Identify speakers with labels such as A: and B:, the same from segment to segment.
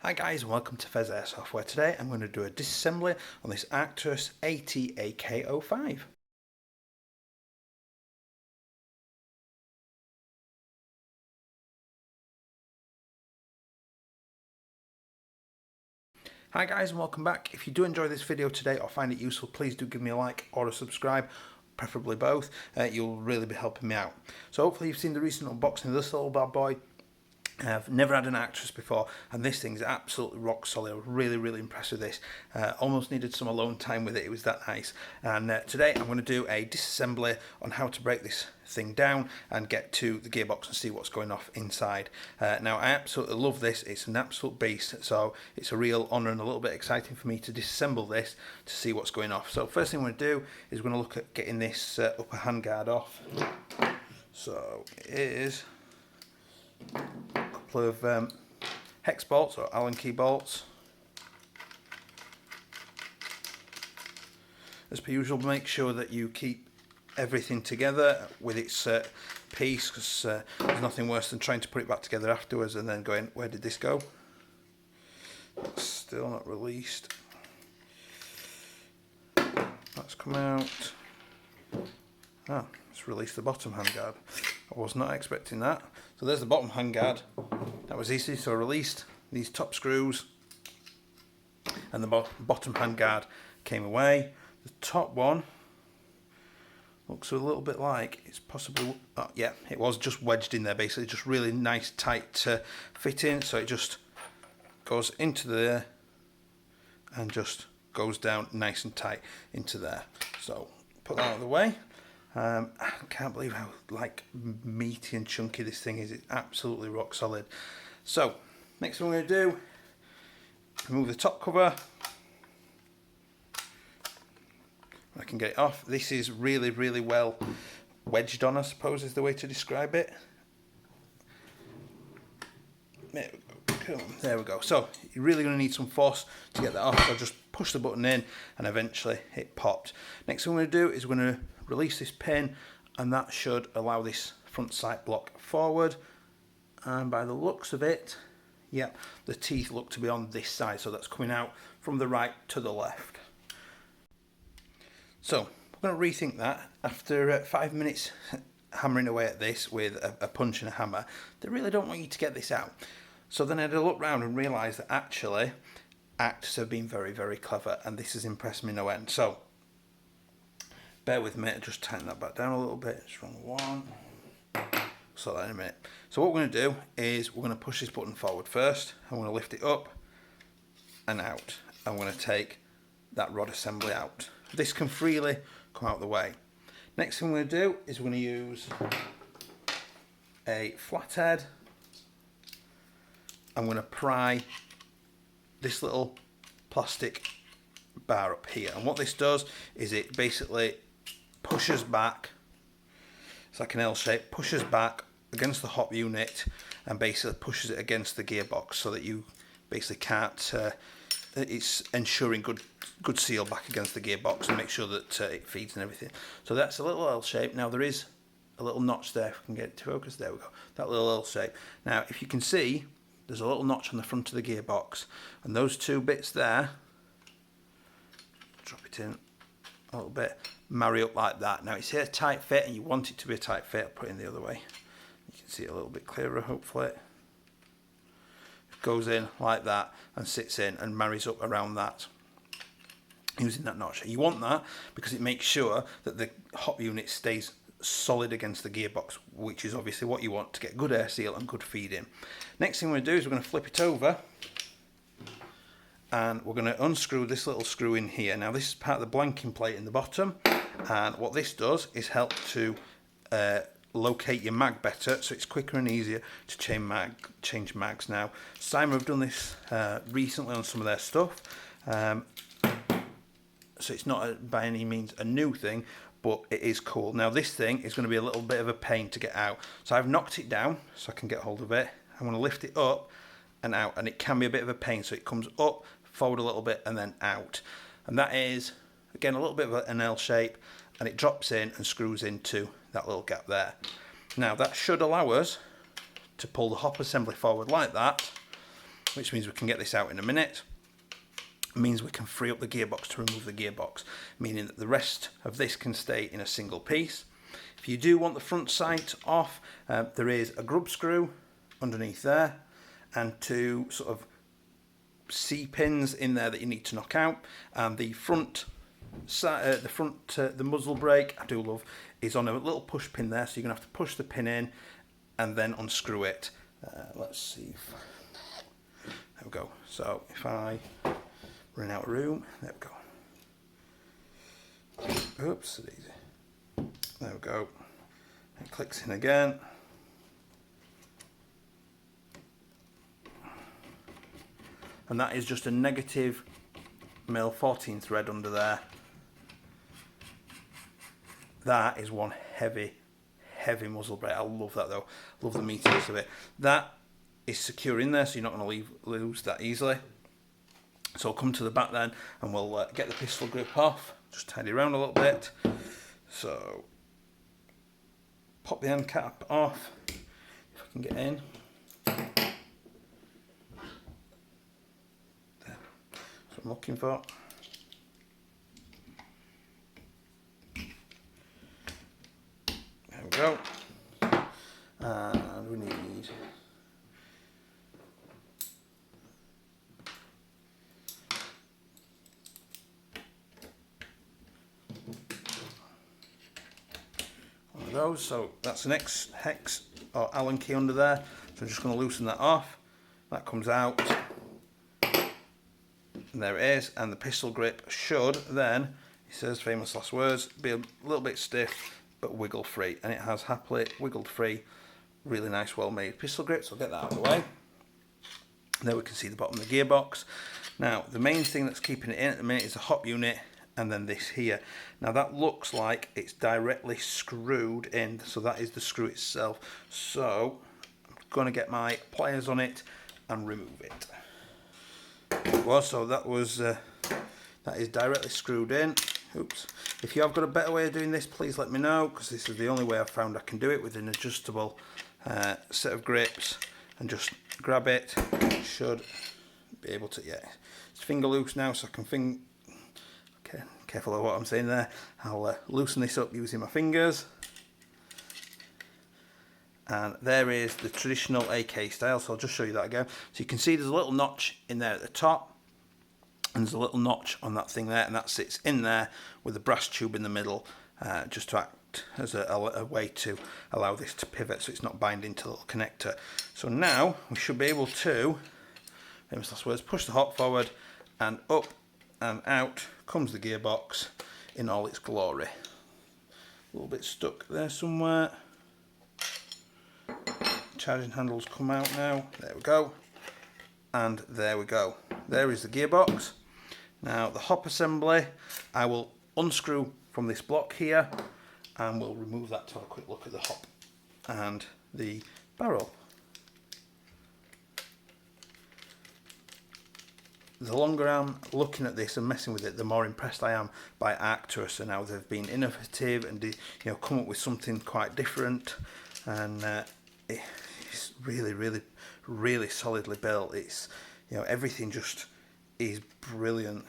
A: Hi guys and welcome to Pheas Airsoft, where today I'm going to do a disassembly on this Arcturus AT-AK05. Hi guys and welcome back. If you do enjoy this video today or find it useful, please do give me a like or a subscribe, preferably both. You'll really be helping me out. So hopefully you've seen the recent unboxing of this little bad boy. I've never had an Arcturus before, and this thing's absolutely rock solid. I was really impressed with this. Almost needed some alone time with it, it was that nice. And today I'm going to do a disassembly on how to break this thing down and get to the gearbox and see what's going off inside. Now I absolutely love this, it's an absolute beast, so it's a real honour and a little bit exciting for me to disassemble this to see what's going off. So first thing I'm going to do is we're going to look at getting this upper handguard off. So it is of hex bolts or Allen key bolts. As per usual, make sure that you keep everything together with its piece, because there's nothing worse than trying to put it back together afterwards and then going, where did this go? It's still not released. That's come out. Let's release the bottom handguard. I was not expecting that. So there's the bottom handguard. That was easy. So I released these top screws and the bottom handguard came away. The top one looks a little bit like it's possibly, yeah, it was just wedged in there basically, just really nice tight fit in. So it just goes into there and just goes down nice and tight into there. So put that out of the way. I can't believe how meaty and chunky this thing is. It's absolutely rock solid. So next thing we're going to do, remove the top cover. I can get it off. This is really well wedged on, I suppose is the way to describe it. There we go. So you're really going to need some force to get that off. So just push the button in and eventually it popped. Next thing we're going to do is we're going to release this pin, and that should allow this front sight block forward. And by the looks of it, yeah, the teeth look to be on this side, so that's coming out from the right to the left. So we're going to rethink that. After 5 minutes hammering away at this with a punch and a hammer, they really don't want you to get this out. So then I had a look round and realised that actually Arcturus have been very clever, and this has impressed me no end. So bear with me, just tighten that back down a little bit. It's wrong one. Sort that in a minute. So what we're going to do is we're going to push this button forward first. I'm going to lift it up and out. I'm going to take that rod assembly out. This can freely come out the way. Next thing we're going to do is we're going to use a flathead. I'm going to pry this little plastic bar up here, and what this does is it basically pushes back, it's like an L shape, pushes back against the hop unit and basically pushes it against the gearbox so that you basically can't, it's ensuring good seal back against the gearbox and make sure that it feeds and everything. So that's a little L shape. Now there is a little notch there, if we can get it to focus, there we go, that little L shape. Now if you can see, there's a little notch on the front of the gearbox, and those two bits there, drop it in a little bit, marry up like that. Now it's here a tight fit, and you want it to be a tight fit. I'll put it in the other way. You can see it a little bit clearer, hopefully. It goes in like that and sits in and marries up around that using that notch. You want that because it makes sure that the hop unit stays solid against the gearbox, which is obviously what you want to get good air seal and good feed in. Next thing we're going to do is we're going to flip it over, and we're going to unscrew this little screw in here. Now this is part of the blanking plate in the bottom, and what this does is help to locate your mag better, so it's quicker and easier to change mags. Now Simon have done this recently on some of their stuff, so it's not by any means a new thing, but it is cool. Now this thing is going to be a little bit of a pain to get out, so I've knocked it down so I can get hold of it. I'm going to lift it up and out, and it can be a bit of a pain, so it comes up, forward a little bit, and then out, and that is again a little bit of an L shape, and it drops in and screws into that little gap there. Now that should allow us to pull the hop assembly forward like that, which means we can get this out in a minute. It means we can free up the gearbox to remove the gearbox, meaning that the rest of this can stay in a single piece. If you do want the front sight off, there is a grub screw underneath there and 2 sort of C pins in there that you need to knock out. And the front the muzzle brake, I do love, is on a little push pin there, so you're gonna have to push the pin in and then unscrew it. Let's see if, there we go. So if I run out of room, there we go. Oops, easy. There we go. It clicks in again. And that is just a negative mil 14 thread under there. That is one heavy muzzle brake. I love that though. Love the meatiness of it. That is secure in there, so you're not going to lose that easily. So I'll come to the back then and we'll get the pistol grip off. Just tidy around a little bit. So pop the end cap off, if I can get in. There. That's what I'm looking for. There we go. And we need one of those. So that's an hex or Allen key under there. So I'm just going to loosen that off. That comes out. And there it is. And the pistol grip should then, he says famous last words, be a little bit stiff but wiggle free. And it has happily wiggled free. Really nice, well made pistol grip. So I'll get that out of the way. And there we can see the bottom of the gearbox. Now the main thing that's keeping it in at the minute is the hop unit and then this here. Now that looks like it's directly screwed in, so that is the screw itself. So I'm going to get my pliers on it and remove it. Well, so that is directly screwed in. Oops. If you have got a better way of doing this, please let me know, because this is the only way I've found I can do it with an adjustable set of grips. And just grab it. Should be able to, yeah. It's finger loose now, so I can okay, careful of what I'm saying there. I'll loosen this up using my fingers. And there is the traditional AK style, so I'll just show you that again. So you can see there's a little notch in there at the top, and there's a little notch on that thing there, and that sits in there with a brass tube in the middle, just to act as a way to allow this to pivot so it's not binding to the little connector. So now we should be able to, famous last words, push the hop forward, and up and out comes the gearbox in all its glory. A little bit stuck there somewhere. Charging handles come out now. There we go. And there we go. There is the gearbox. Now the hop assembly, I will unscrew from this block here and we'll remove that to have a quick look at the hop and the barrel. The longer I'm looking at this and messing with it, the more impressed I am by Arcturus and how they've been innovative and come up with something quite different, and it's really solidly built. It's everything just is brilliant.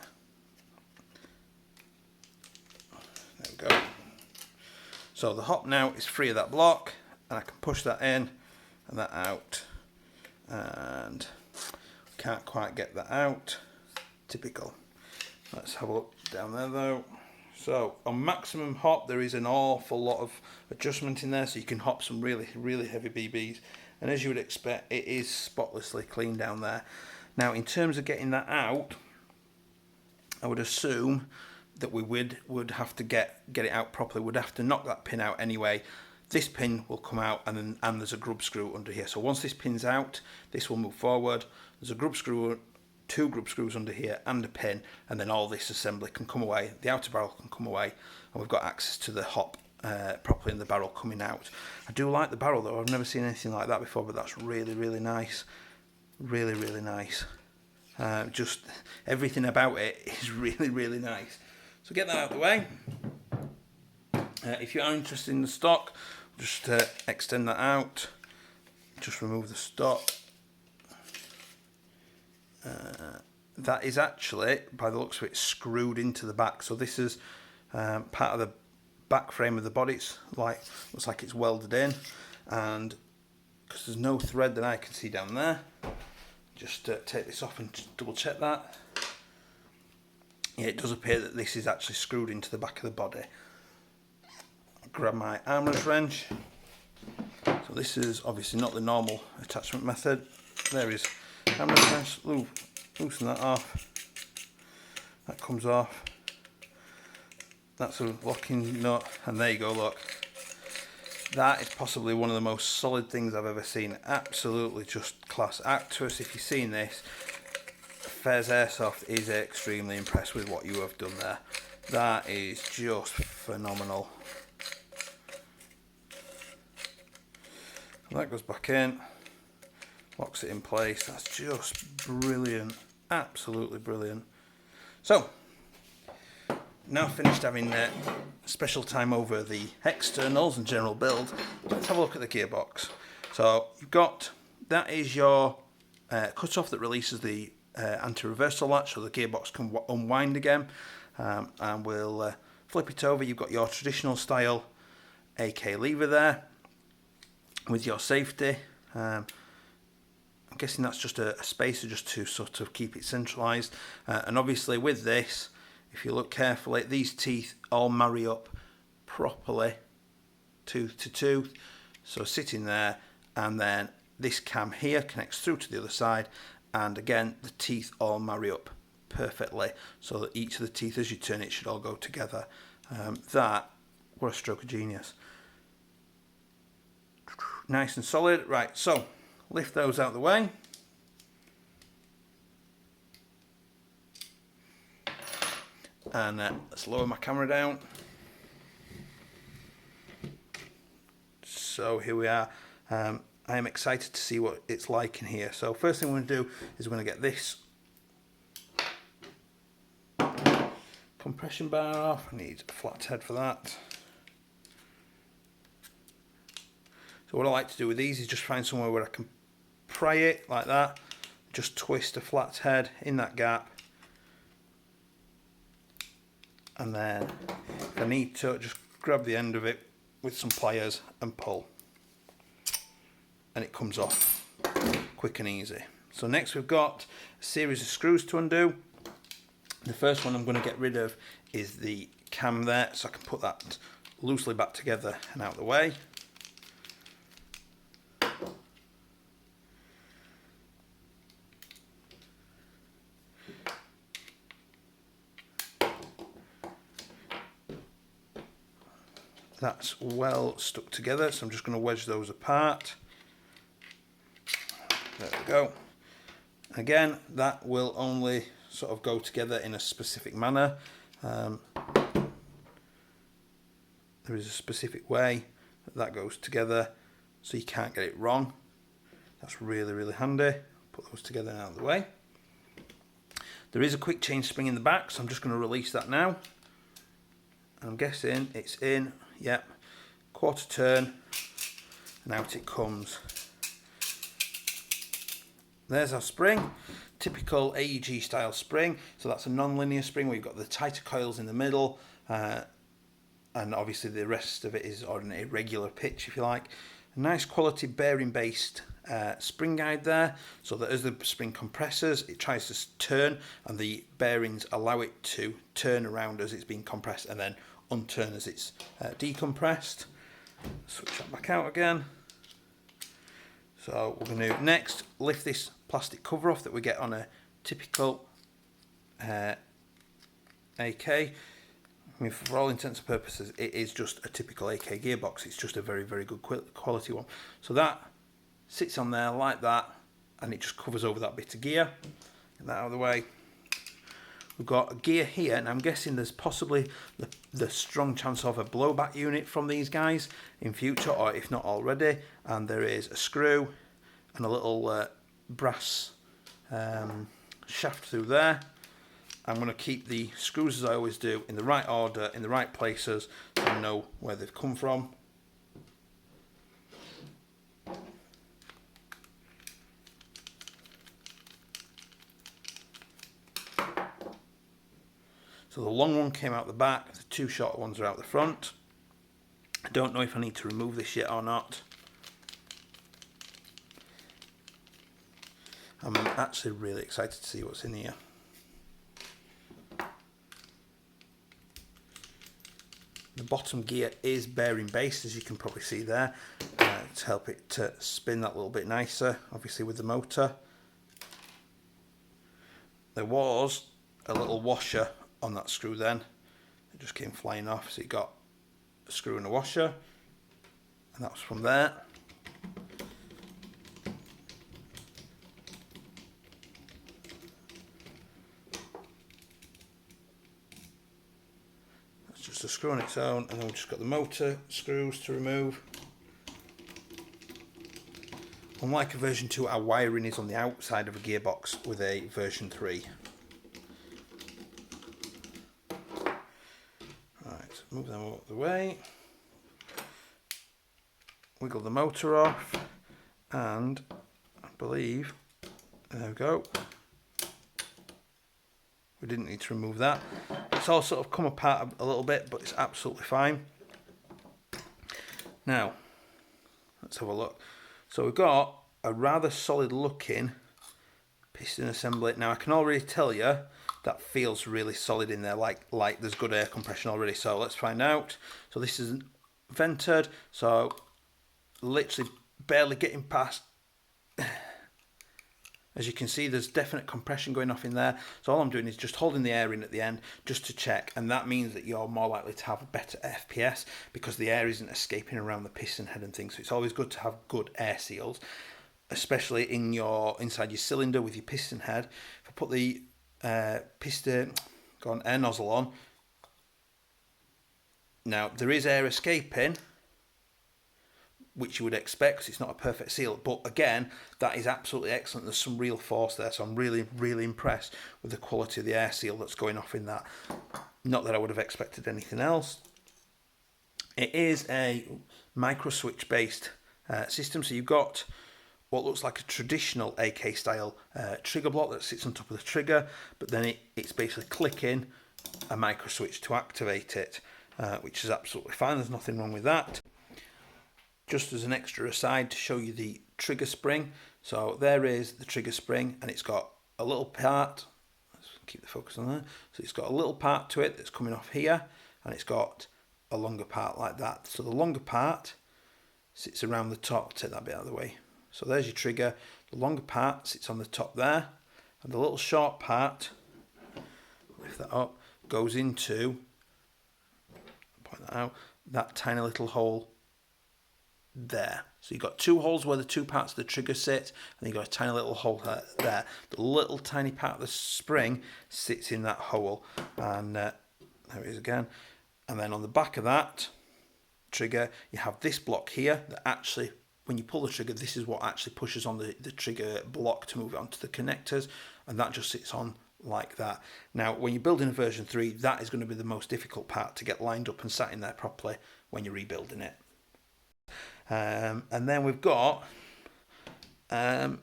A: There we go. So the hop now is free of that block, and I can push that in and that out, and can't quite get that out. Typical. Let's have a look down there though. So on maximum hop there is an awful lot of adjustment in there, so you can hop some really heavy BBs, and as you would expect it is spotlessly clean down there. Now in terms of getting that out, I would assume that we would have to get it out properly. We'd have to knock that pin out anyway. This pin will come out, and there's a grub screw under here. So once this pin's out, this will move forward. There's a grub screw, 2 grub screws under here, and a pin, and then all this assembly can come away. The outer barrel can come away, and we've got access to the hop properly in the barrel coming out. I do like the barrel though. I've never seen anything like that before, but that's really nice. Really nice. Just everything about it is really nice. So get that out of the way. If you are interested in the stock, just extend that out. Just remove the stock. that is actually, by the looks of it, screwed into the back. So this is part of the back frame of the body. It's looks like it's welded in, and because there's no thread that I can see down there, just take this off and double check that. Yeah, it does appear that this is actually screwed into the back of the body. I'll grab my armorer's wrench. So this is obviously not the normal attachment method. There is armorer's wrench. Loosen that off. That comes off. That's a locking nut, and there you go, look. That is possibly one of the most solid things I've ever seen. Absolutely just class. Arcturus, if you've seen this, Pheas Airsoft is extremely impressed with what you have done there. That is just phenomenal. That goes back in, locks it in place. That's just brilliant, absolutely brilliant. So, now finished having special time over the externals and general build, let's have a look at the gearbox. So you've got, that is your cut-off that releases the anti-reversal latch, so the gearbox can unwind again, and we'll flip it over. You've got your traditional style AK lever there with your safety. I'm guessing that's just a spacer just to sort of keep it centralised, and obviously with this, if you look carefully, these teeth all marry up properly, tooth to tooth, so sitting there, and then this cam here connects through to the other side, and again the teeth all marry up perfectly, so that each of the teeth as you turn it should all go together. That, what a stroke of genius. Nice and solid. Right, so lift those out of the way. And let's lower my camera down. So here we are. I am excited to see what it's like in here. So first thing we're going to do is we're going to get this compression bar off. I need a flat head for that. So what I like to do with these is just find somewhere where I can pry it like that. Just twist a flat head in that gap. And then if I need to, just grab the end of it with some pliers and pull, and it comes off quick and easy. So next we've got a series of screws to undo. The first one I'm going to get rid of is the cam there, so I can put that loosely back together and out of the way. That's well stuck together, so I'm just going to wedge those apart. There we go. Again, that will only sort of go together in a specific manner. There is a specific way that goes together, so you can't get it wrong. That's really, really handy. Put those together and out of the way. There is a quick change spring in the back, so I'm just going to release that now. I'm guessing it's in. Yep, quarter turn, and out it comes. There's our spring, typical AEG style spring. So that's a non-linear spring where you've got the tighter coils in the middle, and obviously the rest of it is on a regular pitch, if you like. A nice quality bearing based spring guide there, so that as the spring compresses, it tries to turn, and the bearings allow it to turn around as it's being compressed, and then unturn as it's decompressed. Switch that back out again. So we're going to next lift this plastic cover off that we get on a typical AK. I mean, for all intents and purposes, it is just a typical AK gearbox. It's just a very, very good quality one. So that sits on there like that, and it just covers over that bit of gear. Get that out of the way. We've got a gear here, and I'm guessing there's possibly the strong chance of a blowback unit from these guys in future, or if not already. And there is a screw and a little brass shaft through there. I'm going to keep the screws, as I always do, in the right order, in the right places, so I know where they've come from. So the long one came out the back, the two shorter ones are out the front. I don't know if I need to remove this yet or not. I'm actually really excited to see what's in here. The bottom gear is bearing based, as you can probably see there, to help it to spin that little bit nicer, obviously with the motor. There was a little washer on that screw then, it just came flying off, so you got a screw and a washer, and that was from there. That's just a screw on its own, and then we've just got the motor screws to remove. Unlike a version 2, our wiring is on the outside of a gearbox with a version 3. Right, move them out of the way. Wiggle the motor off, and I believe, there we go. We didn't need to remove that. It's all sort of come apart a little bit, but it's absolutely fine. Now, let's have a look. So we've got a rather solid looking piston assembly. Now I can already tell you that feels really solid in there, like there's good air compression already. So let's find out. So this is vented, so literally barely getting past. As you can see, there's definite compression going off in there. So all I'm doing is just holding the air in at the end just to check, and that means that you're more likely to have a better FPS because the air isn't escaping around the piston head and things. So it's always good to have good air seals, especially inside your cylinder with your piston head. If I put the air nozzle on, now there is air escaping, which you would expect because it's not a perfect seal, but again, that is absolutely excellent. There's some real force there, so I'm really, really impressed with the quality of the air seal that's going off in that. Not that I would have expected anything else. It is a micro switch based system, so you've got what looks like a traditional AK style trigger block that sits on top of the trigger, but then it's basically clicking a micro switch to activate it, which is absolutely fine. There's nothing wrong with that. Just as an extra aside to show you the trigger spring, so there is the trigger spring, and it's got a little part, let's keep the focus on there, so it's got a little part to it that's coming off here, and it's got a longer part like that. So the longer part sits around the top. Take that bit out of the way. So there's your trigger, the longer part sits on the top there, and the little short part, lift that up, goes into, point that out, that tiny little hole there. So you've got two holes where the two parts of the trigger sit, and you've got a tiny little hole there. The little tiny part of the spring sits in that hole, and there it is again. And then on the back of that trigger, you have this block here that actually, when you pull the trigger, this is what actually pushes on the trigger block to move it onto the connectors, and that just sits on like that. Now, when you're building a version 3, that is going to be the most difficult part to get lined up and sat in there properly when you're rebuilding it. And then we've got nice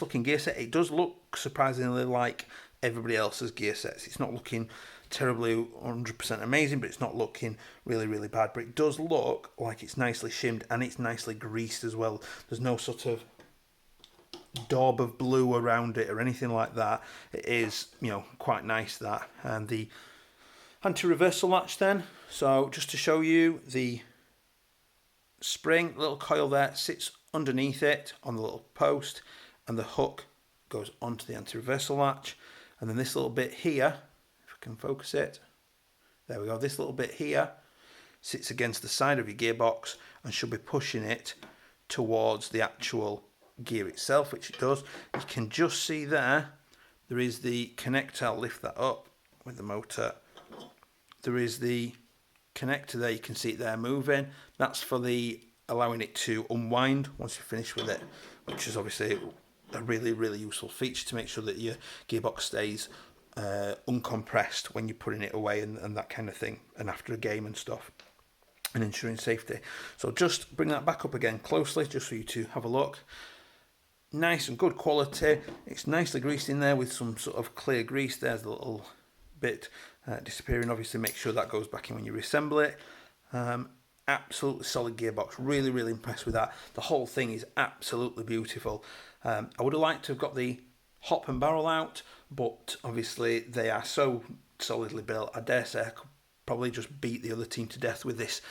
A: looking gear set. It does look surprisingly like everybody else's gear sets. It's not looking terribly 100% amazing, but it's not looking really, really bad. But it does look like it's nicely shimmed, and it's nicely greased as well. There's no sort of daub of blue around it or anything like that. It is, quite nice, that. And the anti-reversal latch then. So just to show you, the spring, little coil there, sits underneath it on the little post, and the hook goes onto the anti-reversal latch. And then this little bit here, if I can focus it, there we go, this little bit here sits against the side of your gearbox and should be pushing it towards the actual gear itself, which it does. You can just see there is the connector. I'll lift that up with the motor. There is the connector there, you can see it there moving. That's for allowing it to unwind once you're finished with it, which is obviously a really, really useful feature to make sure that your gearbox stays uncompressed when you're putting it away and that kind of thing, and after a game and stuff, and ensuring safety. So just bring that back up again closely just for you to have a look. Nice and good quality. It's nicely greased in there with some sort of clear grease. There's the little bit disappearing. Obviously make sure that goes back in when you reassemble it. Absolutely solid gearbox, really impressed with that. The whole thing is absolutely beautiful. I would have liked to have got the hop and barrel out, but obviously they are so solidly built. I dare say I could probably just beat the other team to death with this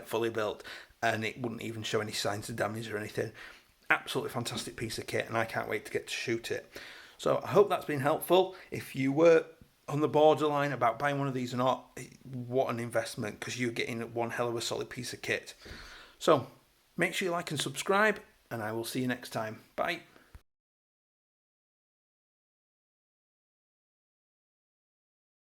A: fully built, and it wouldn't even show any signs of damage or anything. Absolutely fantastic piece of kit, and I can't wait to get to shoot it. So I hope that's been helpful. If you were on the borderline about buying one of these or not, what an investment, because you're getting one hell of a solid piece of kit. So make sure you like and subscribe, and I will see you next time. Bye.